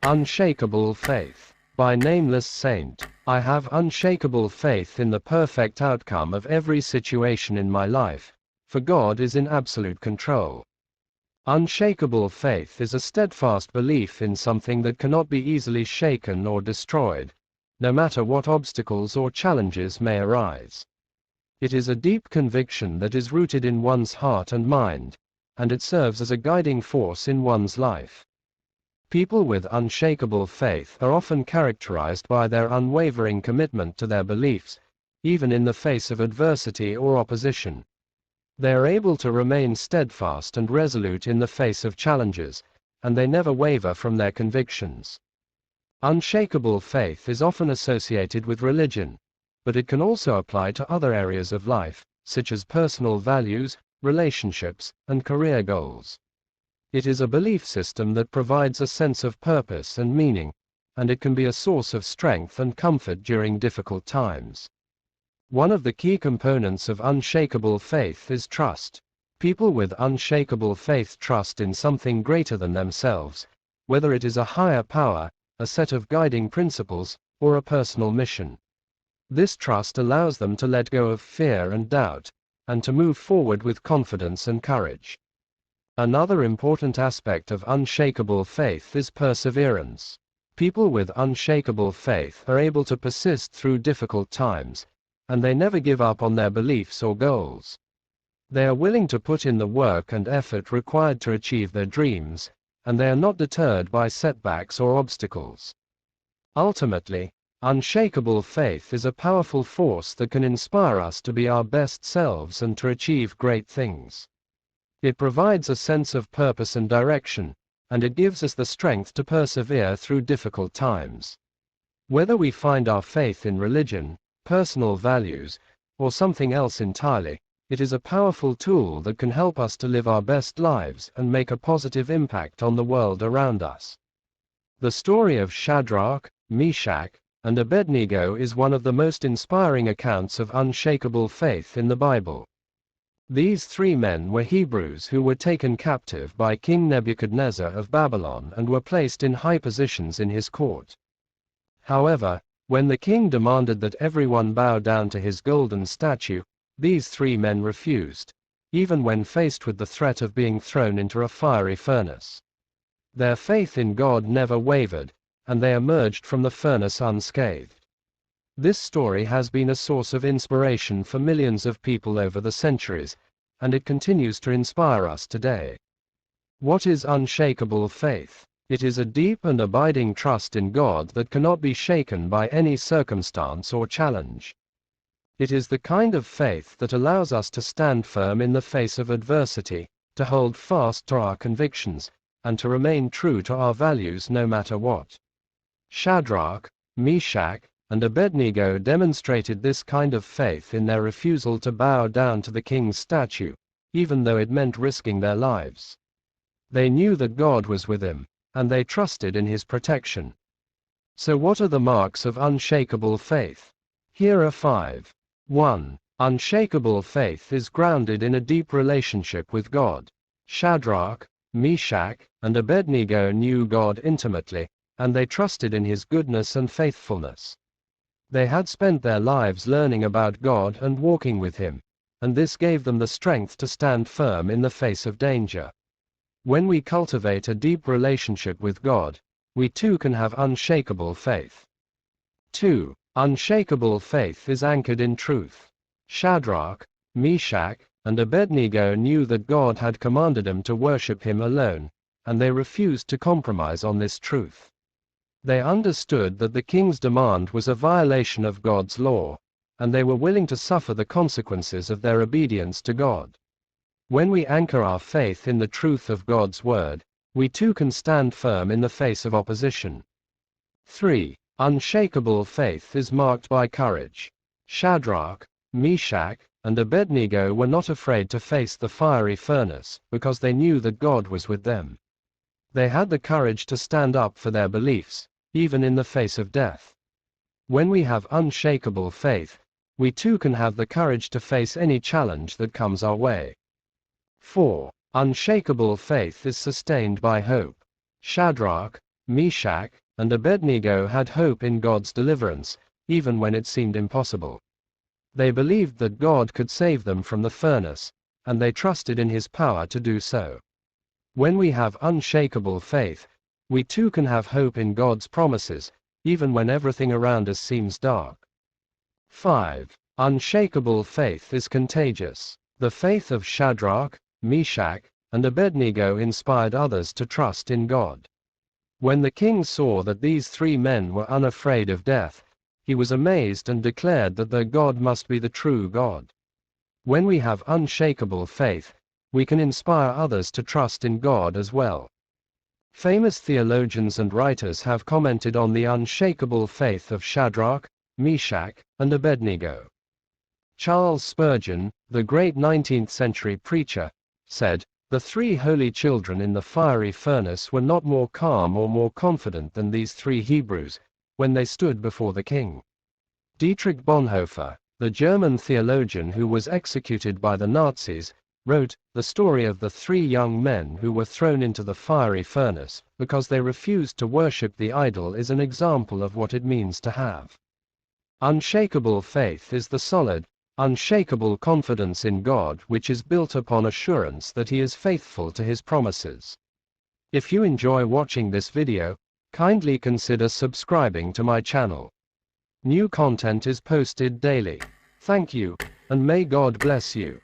Unshakable Faith. By Nameless Saint. I have unshakable faith in the perfect outcome of every situation in my life, for God is in absolute control. Unshakable faith is a steadfast belief in something that cannot be easily shaken or destroyed, no matter what obstacles or challenges may arise. It is a deep conviction that is rooted in one's heart and mind, and it serves as a guiding force in one's life. People with unshakable faith are often characterized by their unwavering commitment to their beliefs, even in the face of adversity or opposition. They are able to remain steadfast and resolute in the face of challenges, and they never waver from their convictions. Unshakable faith is often associated with religion, but it can also apply to other areas of life, such as personal values, relationships, and career goals. It is a belief system that provides a sense of purpose and meaning, and it can be a source of strength and comfort during difficult times. One of the key components of unshakable faith is trust. People with unshakable faith trust in something greater than themselves, whether it is a higher power, a set of guiding principles, or a personal mission. This trust allows them to let go of fear and doubt, and to move forward with confidence and courage. Another important aspect of unshakable faith is perseverance. People with unshakable faith are able to persist through difficult times, and they never give up on their beliefs or goals. They are willing to put in the work and effort required to achieve their dreams, and they are not deterred by setbacks or obstacles. Ultimately, unshakable faith is a powerful force that can inspire us to be our best selves and to achieve great things. It provides a sense of purpose and direction, and it gives us the strength to persevere through difficult times. Whether we find our faith in religion, personal values, or something else entirely, it is a powerful tool that can help us to live our best lives and make a positive impact on the world around us. The story of Shadrach, Meshach, and Abednego is one of the most inspiring accounts of unshakable faith in the Bible. These three men were Hebrews who were taken captive by King Nebuchadnezzar of Babylon and were placed in high positions in his court. However, when the king demanded that everyone bow down to his golden statue, these three men refused, even when faced with the threat of being thrown into a fiery furnace. Their faith in God never wavered, and they emerged from the furnace unscathed. This story has been a source of inspiration for millions of people over the centuries, and it continues to inspire us today. What is unshakable faith? It is a deep and abiding trust in God that cannot be shaken by any circumstance or challenge. It is the kind of faith that allows us to stand firm in the face of adversity, to hold fast to our convictions, and to remain true to our values no matter what. Shadrach, Meshach, and Abednego demonstrated this kind of faith in their refusal to bow down to the king's statue, even though it meant risking their lives. They knew that God was with them, and they trusted in his protection. So what are the marks of unshakable faith? Here are 5. 1. Unshakable faith is grounded in a deep relationship with God. Shadrach, Meshach, and Abednego knew God intimately, and they trusted in his goodness and faithfulness. They had spent their lives learning about God and walking with him, and this gave them the strength to stand firm in the face of danger. When we cultivate a deep relationship with God, we too can have unshakable faith. 2. Unshakable faith is anchored in truth. Shadrach, Meshach, and Abednego knew that God had commanded them to worship him alone, and they refused to compromise on this truth. They understood that the king's demand was a violation of God's law, and they were willing to suffer the consequences of their obedience to God. When we anchor our faith in the truth of God's word, we too can stand firm in the face of opposition. 3. Unshakable faith is marked by courage. Shadrach, Meshach, and Abednego were not afraid to face the fiery furnace because they knew that God was with them. They had the courage to stand up for their beliefs, even in the face of death. When we have unshakable faith, we too can have the courage to face any challenge that comes our way. 4. Unshakable faith is sustained by hope. Shadrach, Meshach, and Abednego had hope in God's deliverance, even when it seemed impossible. They believed that God could save them from the furnace, and they trusted in His power to do so. When we have unshakable faith, we too can have hope in God's promises, even when everything around us seems dark. 5. Unshakable faith is contagious. The faith of Shadrach, Meshach, and Abednego inspired others to trust in God. When the king saw that these three men were unafraid of death, he was amazed and declared that their God must be the true God. When we have unshakable faith, we can inspire others to trust in God as well. Famous theologians and writers have commented on the unshakable faith of Shadrach, Meshach, and Abednego. Charles Spurgeon, the great 19th-century preacher, said, "The three holy children in the fiery furnace were not more calm or more confident than these three Hebrews, when they stood before the king." Dietrich Bonhoeffer, the German theologian who was executed by the Nazis, wrote, "The story of the three young men who were thrown into the fiery furnace, because they refused to worship the idol, is an example of what it means to have unshakable faith is the solid, unshakable confidence in God which is built upon assurance that He is faithful to His promises." If you enjoy watching this video, kindly consider subscribing to my channel. New content is posted daily. Thank you, and may God bless you.